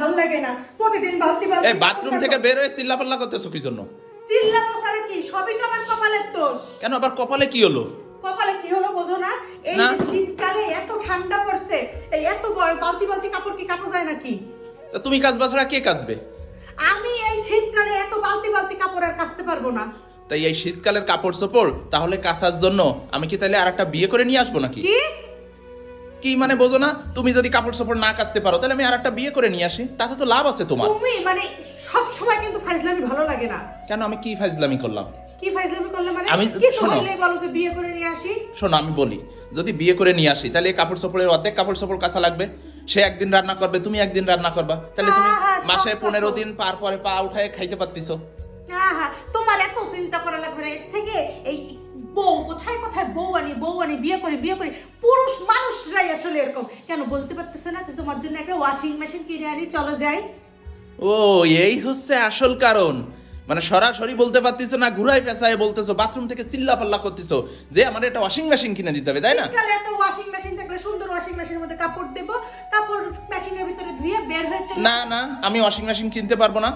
ভালো লাগে না, প্রতিদিন বালতি বালতি। এই বাথরুম থেকে বের হয়ে চিল্লাপাল্লা করতেছো কি জন্য? চিল্লাবো সারা কি, সবই তো আমার কপালের দোষ। কেন আবার কপালে কি হলো? কপালে কি হলো বোঝো না? এই না। যে শীতকালে এত ঠান্ডা পড়ছে, এই এত বালতি বালতি কাপড় কি কাচা যায় নাকি? তা তুমি কাচবা ছাড়া কে কাচবে? আমি এই শীতকালে এত বালতি বালতি কাপড় আর কাচতে পারবো না। তাই এই শীতকালের কাপড় চোপড় তাহলে কাচার জন্য আমি কি তাহলে আরেকটা বিয়ে করে নিয়ে আসবো নাকি? কি কি মানে বোঝো না? তুমি যদি কাপড় চোপড় না কাচতে পারো তাহলে আমি আরেকটা বিয়ে করে নিয়ে আসি, তাতে তো লাভ আছে তোমার। তুমি মানে সব সময় কিন্তু ফাইজলামি ভালো লাগে না। কেন আমি কি ফাজলামি করলাম? কি ফাইজলামি করলে মানে? আমি কি শোনো, বললেই বলো যে বিয়ে করে নিয়ে আসি। শোনো আমি বলি, যদি বিয়ে করে নিয়ে আসি তাহলে এই কাপড় চোপড়ের অর্ধেক কাপড় চোপড় কাঁচা লাগবে। সে একদিন রান্না করবে, তুমি একদিন রান্না করবা, তাহলে তুমি হ্যাঁ, সব মাসে কথা। 15 দিন পার পরে পা উঠায় খাইতে পারতিছো। হ্যাঁ হ্যাঁ, তোমার এত চিন্তা করা লাগবে না। এর থেকে এই বউ কোথায় কোথায় বউ আনি বিয়ে করে পুরুষ মানুষরাই আসলে এরকম। কেন বলতে পারতেছে না যে তোমার জন্য একটা ওয়াশিং মেশিন কিনে আনি, চলো যাই। ও এই হচ্ছে আসল কারণ। মানে সরাসরি বলতে পারতিছো না, ঘুরাই পেঁচায় বলতেছো, বাথরুম থেকে চিল্লা পাল্লা করতেছো যে আমার একটা ওয়াশিং মেশিন কিনে দিতে হবে, তাই না? শীতকালে একটা ওয়াশিং মেশিন থাকলে সুন্দর ওয়াশিং মেশিনের মধ্যে কাপড় দেবো, কাপড় মেশিনের ভিতরে ধুয়ে বের হয়ে চলে। না না, আমি ওয়াশিং মেশিন কিনতে পারবো না।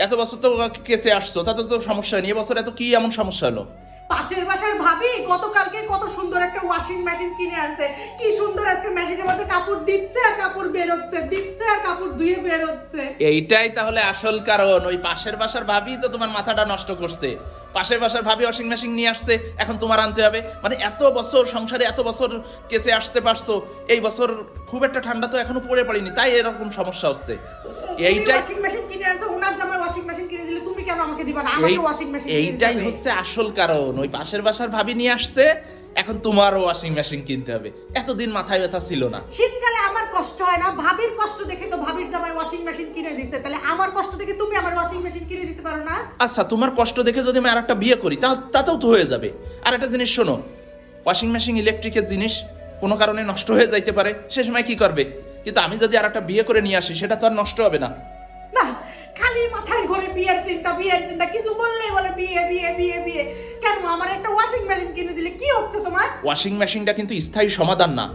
এত বছর তো কেসে আসছো, তাতে তো সমস্যা হয়নি, এবছর এত কি এমন সমস্যা হলো? পাশের বাসার ভাবি গতকালকে কত সুন্দর একটা ওয়াশিং মেশিন কিনে আনছে, কি সুন্দর আজকে মেশিনের মধ্যে কাপড় দিচ্ছে আর কাপড় বের হচ্ছে, দিচ্ছে আর কাপড় ধুয়ে বের হচ্ছে। এইটাই তাহলে আসল কারণ। ওই পাশের বাসার ভাবি তো তোমার মাথাটা নষ্ট করছে। পাশের বাসার ভাবি ওয়াশিং মেশিন নিয়ে আসছে, এখন তোমার আনতে হবে। মানে এত বছর সংসারে এত বছর কেসে আসতে পারছো, এই বছর খুব একটা ঠান্ডা তো এখনো পড়ে পড়েনি, তাই এরকম সমস্যা হচ্ছে। এইটাই ওয়াশিং মেশিন কিনে আনছে, ওনার জামাই ওয়াশিং মেশিন কিনে দিলে তুমি কেন আমাকে দিবা না? আমাকে ওয়াশিং মেশিন কিনে দিতে এইটাই হবে। হচ্ছে আসল কারণ। ওই পাশের বাসার ভাবি নিয়ে আসছে, এখন তোমারও ওয়াশিং মেশিন কিনতে হবে। এতদিন মাথায় ব্যথা ছিল না। শীতকালে আমার কষ্ট হয় না, ভাবির কষ্ট দেখে তো ভাবির জামাই ওয়াশিং মেশিন কিনে দিছে, তাহলে আমার কষ্ট দেখে তুমি আমার ওয়াশিং মেশিন কিনে দিতে পারো না? আচ্ছা, তোমার কষ্ট দেখে যদি আমি আরেকটা বিয়ে করি তাতেও তো হয়ে যাবে। আর একটা জিনিস শোনো, ওয়াশিং মেশিন ইলেকট্রিকের জিনিস, কোনো কারণে নষ্ট হয়ে যাইতে পারে, সে সময় কি করবে? কিন্তু আমি যদি আরেকটা বিয়ে করে নিয়ে আসি, সেটা তো আর নষ্ট হবে না। না, খালি মাথায় ঘুরে বিয়ের চিন্তা, কিছু বললেই বলে বিয়ে। কেন আমার একটা ওয়াশিং মেশিন কিনে দিলে কি হচ্ছে তোমার? ওয়াশিং মেশিনটা কিন্তু স্থায়ী সমাধান না,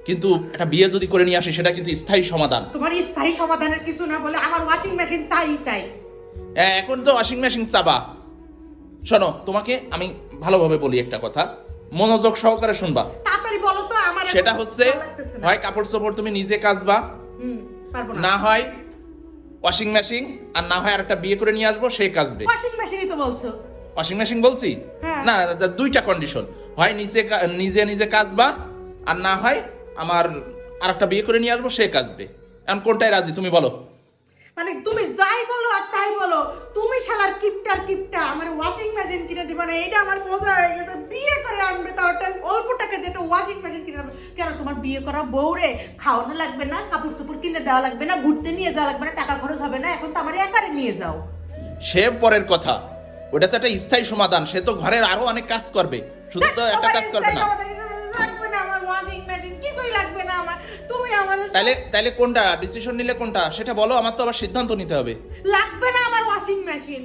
কিন্তু একটা বিয়ে যদি করে নিয়ে আসি সেটা কিন্তু স্থায়ী সমাধান। তোমার স্থায়ী সমাধানের কিছু না বলে আমার ওয়াশিং মেশিন চাই। এখন তো ওয়াশিং মেশিন চাবা। শোনো, তোমাকে আমি ভালোভাবে বলি একটা কথা, মনোযোগ সহকারে শুনবা। তাড়াতাড়ি বলো তো, আমার এখন সেটা হচ্ছে, ভালো লাগতেছে না। হয় কাপড় চোপড় তুমি নিজে কাচবা, পারবো না। না হয় ওয়াশিং মেশিন, আর না হয় আরেকটা বিয়ে করে নিয়ে আসবো, সে কাচবে। ওয়াশিং মেশিনই তো বলছো। ওয়াশিং মেশিন বলছি হ্যাঁ। না, দুইটা কন্ডিশন, হয় নিজে কাচবা, আর না হয় আমার আরেকটা বিয়ে করে নিয়ে আসবো, সে কাচবে। এখন কোনটাই রাজি তুমি বলো? মানে তুমি যাই বলো আর তাই বলো, তুমি শালার কিপটা আমার ওয়াশিং মেশিন কিনে দিবা না, এটা আমার মজা হয়ে গেছে। বিয়ে করে আনবে তাও একটা অল্প টাকা দিয়ে একটা ওয়াশিং মেশিন কিনে আনবে। কেন তোমার বিয়ে করা বউরে খাওয়ানো লাগবে না, কাপড় চোপড় কিনে দেওয়া লাগবে না, ঘুরতে নিয়ে যাওয়া লাগবে না, টাকা খরচ হবে না, এখন তো আমার একারে নিয়ে যাও। সে পরের কথা, ওটা তো একটা স্থায়ী সমাধান। সে তো ঘরের আরো অনেক কাজ করবে, শুধু তো একটা কাজ করবে না। লাগবে না আমার ওয়াশিং মেশিন, কিছুই লাগবে না আমার। তুমি আমার তাইলে কোনটা ডিসিশন নিলে কোনটা সেটা বলো, আমার তো আবার সিদ্ধান্ত নিতে হবে। লাগবে না আমার ওয়াশিং মেশিন।